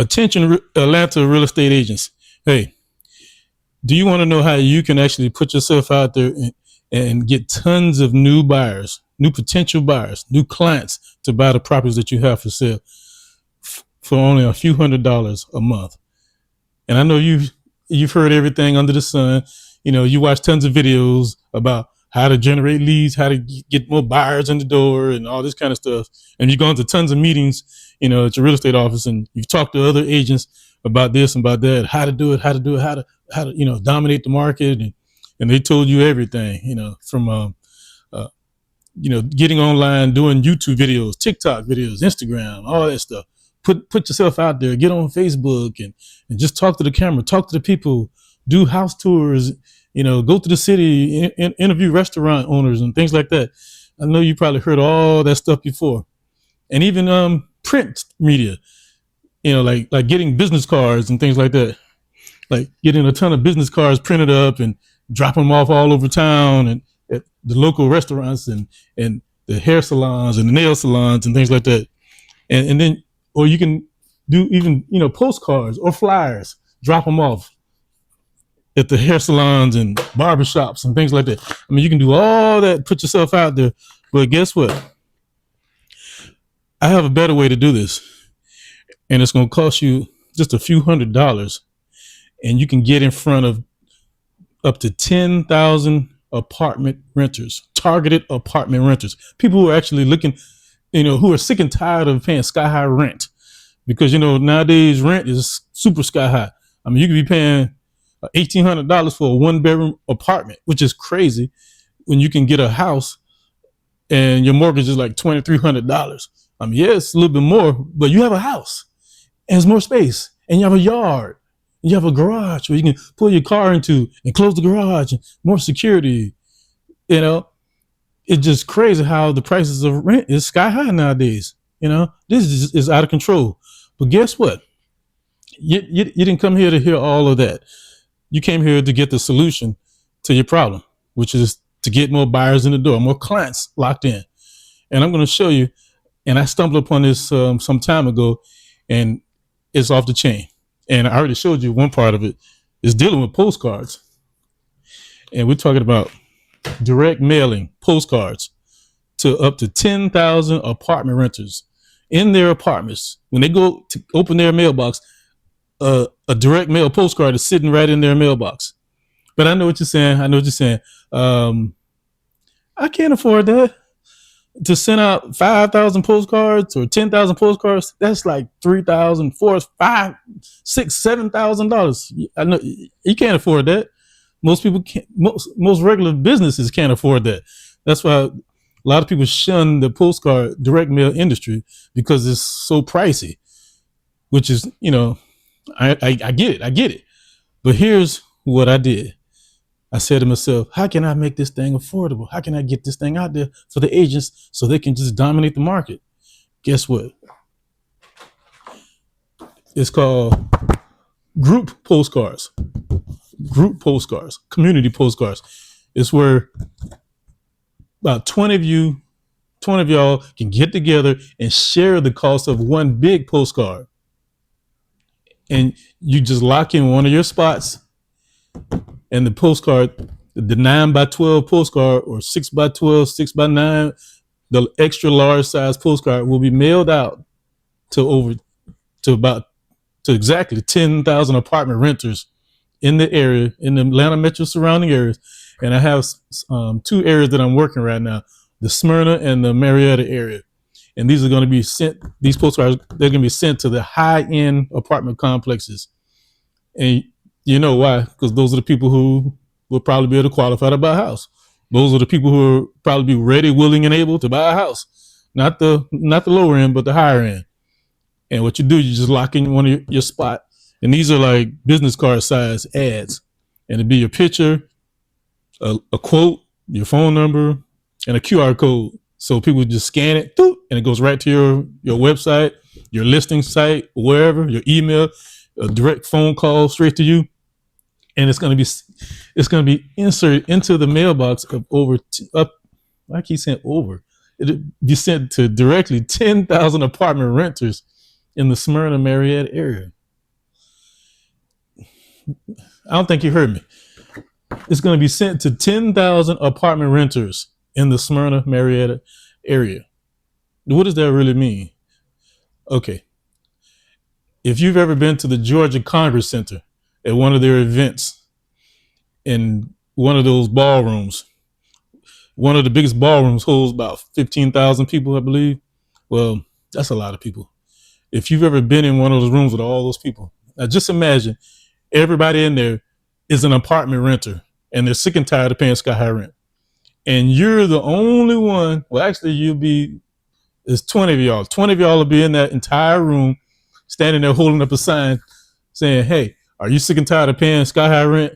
Attention, Atlanta real estate agents. Hey, do you want to know how you can actually put yourself out there and get tons of new buyers, new potential buyers, new clients to buy the properties that you have for sale for only a few $100s a month? And I know you've heard everything under the sun. You know, you watch tons of videos about how to generate leads, how to get more buyers in the door, and all this kind of stuff. And you've gone to tons of meetings, you know, at your real estate office, and you've talked to other agents about this and about that, how to do it, how to, you know, dominate the market. And they told you everything, you know, from, you know, getting online, doing YouTube videos, TikTok videos, Instagram, all that stuff. Put yourself out there, get on Facebook and just talk to the camera, talk to the people, do house tours, you know, go to the city, interview restaurant owners and things like that. I know you probably heard all that stuff before. And even print media, you know, like getting business cards and things like that. Like getting a ton of business cards printed up and dropping them off all over town and at the local restaurants and the hair salons and the nail salons and things like that. And then, or you can do even, you know, postcards or flyers, drop them off at the hair salons and barbershops and things like that. I mean, you can do all that, put yourself out there. But guess what? I have a better way to do this. And it's going to cost you just a few $100s. And you can get in front of up to 10,000 apartment renters, targeted apartment renters, people who are actually looking, you know, who are sick and tired of paying sky high rent. Because, you know, nowadays rent is super sky high. I mean, you could be paying $1,800 for a 1-bedroom apartment, which is crazy when you can get a house and your mortgage is like $2,300. I mean, yeah, it's a little bit more, but you have a house and it's more space and you have a yard and you have a garage where you can pull your car into and close the garage and more security. You know, it's just crazy how the prices of rent is sky high nowadays. You know, this is out of control. But guess what? You didn't come here to hear all of that. You came here to get the solution to your problem, which is to get more buyers in the door, more clients locked in. And I'm going to show you, and I stumbled upon this some time ago, and it's off the chain. And I already showed you one part of it is dealing with postcards. And we're talking about direct mailing postcards to up to 10,000 apartment renters in their apartments. When they go to open their mailbox, a direct mail postcard is sitting right in their mailbox. But I know what you're saying. I can't afford that. To send out 5,000 postcards or 10,000 postcards, that's like $3,000, $4,000, $5,000, $6,000, $7,000. I know you can't afford that. Most people can't. Most regular businesses can't afford that. That's why a lot of people shun the postcard direct mail industry because it's so pricey. Which is, you know, I get it. But here's what I did. I said to myself, how can I make this thing affordable? How can I get this thing out there for the agents so they can just dominate the market? Guess what? It's called group postcards, community postcards. It's where about 20 of y'all can get together and share the cost of one big postcard. And you just lock in one of your spots, and the postcard, the 9x12 postcard or 6x12, 6x9, the extra large size postcard will be mailed out to exactly 10,000 apartment renters in the area, in the Atlanta metro surrounding areas. And I have 2 areas that I'm working right now, the Smyrna and the Marietta area. And these are going to be sent, these postcards, they're going to be sent to the high-end apartment complexes. And you know why? Because those are the people who will probably be able to qualify to buy a house. Those are the people who are probably be ready, willing, and able to buy a house. Not the lower end, but the higher end. And what you do, you just lock in one of your spot. And these are like business card size ads. And it'd be your picture, a quote, your phone number, and a QR code. So people just scan it, and it goes right to your website, your listing site, wherever, your email, a direct phone call straight to you. And it's going to be inserted into the mailbox of It'll be sent to directly 10,000 apartment renters in the Smyrna, Marietta area. I don't think you heard me. It's going to be sent to 10,000 apartment renters in the Smyrna, Marietta area. What does that really mean? Okay. If you've ever been to the Georgia Congress Center at one of their events in one of those ballrooms, one of the biggest ballrooms holds about 15,000 people, I believe. Well, that's a lot of people. If you've ever been in one of those rooms with all those people, now just imagine everybody in there is an apartment renter and they're sick and tired of paying sky high rent. And you're the only one. Well, actually, there's 20 of y'all. 20 of y'all will be in that entire room standing there holding up a sign saying, hey, are you sick and tired of paying sky high rent?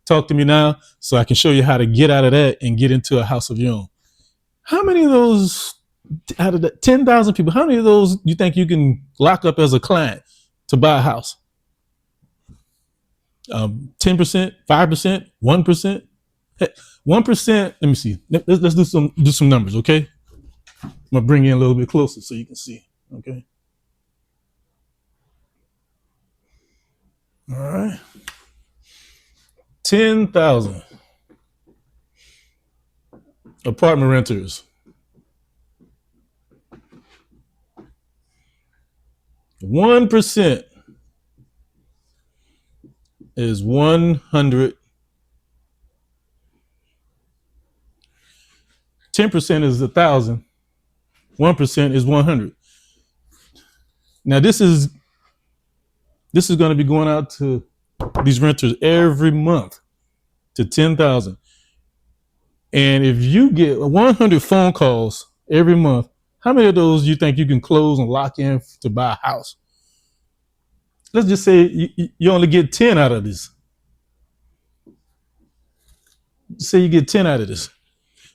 Talk to me now so I can show you how to get out of that and get into a house of your own. How many of those, out of the 10,000 people, how many of those you think you can lock up as a client to buy a house? 10%, 5%, 1%? 1%, let me see. Let's do some numbers, okay? I'm gonna bring you in a little bit closer so you can see, okay? All right. 10,000 apartment renters. 1% is 100. 10% is 1,000. 1% is 100. Now this is going to be going out to these renters every month to 10,000. And if you get 100 phone calls every month, how many of those do you think you can close and lock in to buy a house? Let's just say you only get 10 out of this. Say you get 10 out of this.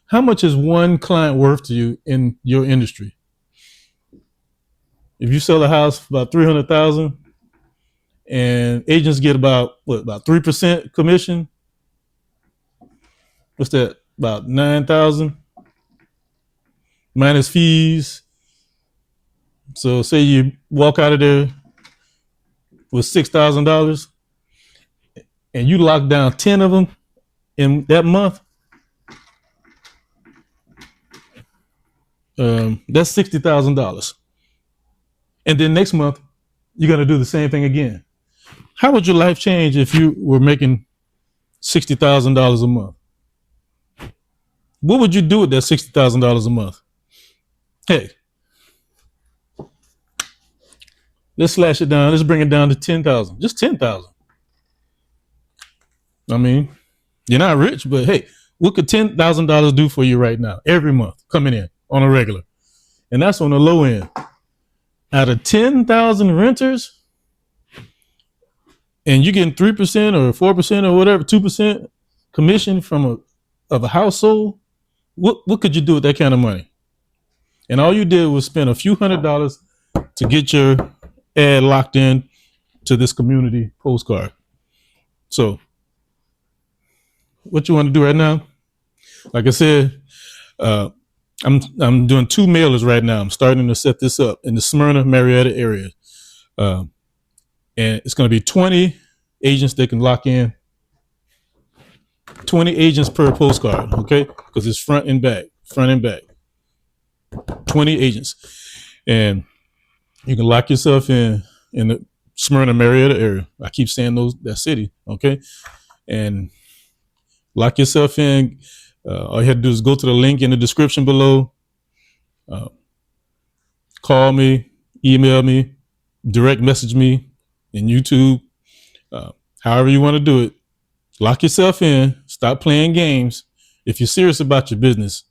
How much is one client worth to you in your industry? If you sell a house for about $300,000 and agents get about 3% commission, what's that? About $9,000 minus fees. So say you walk out of there with $6,000 and you lock down 10 of them in that month. That's $60,000. And then next month, you're going to do the same thing again. How would your life change if you were making $60,000 a month? What would you do with that $60,000 a month? Hey, let's slash it down. Let's bring it down to 10,000. Just 10,000. I mean, you're not rich, but hey, what could $10,000 do for you right now, every month, coming in on a regular? And that's on the low end. Out of 10,000 renters, and you're getting 3% or 4% or whatever, 2% commission from a household, what could you do with that kind of money? And all you did was spend a few $100s to get your ad locked in to this community postcard. So what you want to do right now? Like I said, I'm doing 2 mailers right now. I'm starting to set this up in the Smyrna, Marietta area. And it's going to be 20 agents that can lock in. 20 agents per postcard, okay? Because it's front and back. 20 agents. And you can lock yourself in the Smyrna, Marietta area. I keep saying that city, okay? And lock yourself in. All you have to do is go to the link in the description below. Call me, email me, direct message me in YouTube. However you want to do it. Lock yourself in. Stop playing games. If you're serious about your business,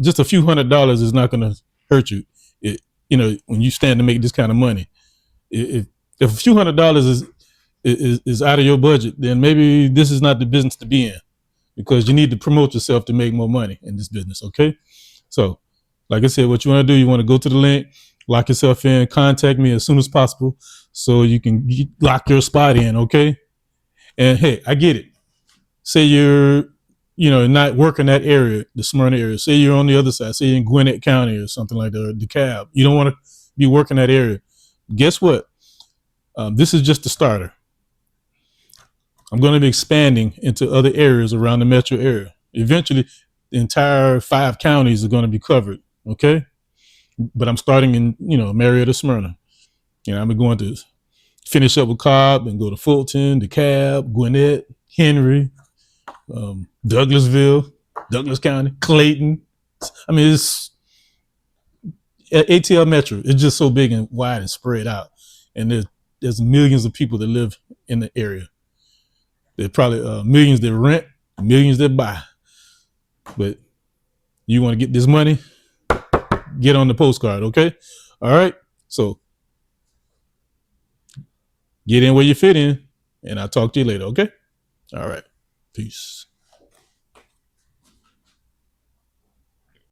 just a few $100s is not going to hurt you. When you stand to make this kind of money. If a few $100s is out of your budget, then maybe this is not the business to be in, because you need to promote yourself to make more money in this business. Okay. So like I said, what you want to do, you want to go to the link, lock yourself in, contact me as soon as possible so you can lock your spot in. Okay. And hey, I get it. Say you're, not working that area, the Smyrna area. Say you're on the other side. Say you're in Gwinnett County or something like that, or DeKalb. You don't want to be working that area. guess what? This is just the starter. I'm going to be expanding into other areas around the metro area. Eventually, the entire 5 counties are going to be covered. Okay, but I'm starting in Marietta, Smyrna. I'm going to finish up with Cobb and go to Fulton, DeKalb, Gwinnett, Henry, Douglasville, Douglas County, Clayton. I mean, it's ATL Metro. It's just so big and wide and spread out, and there's millions of people that live in the area. There's probably millions that rent, millions that buy. But you want to get this money, get on the postcard, okay? All right. So get in where you fit in, and I'll talk to you later, okay? All right. Peace.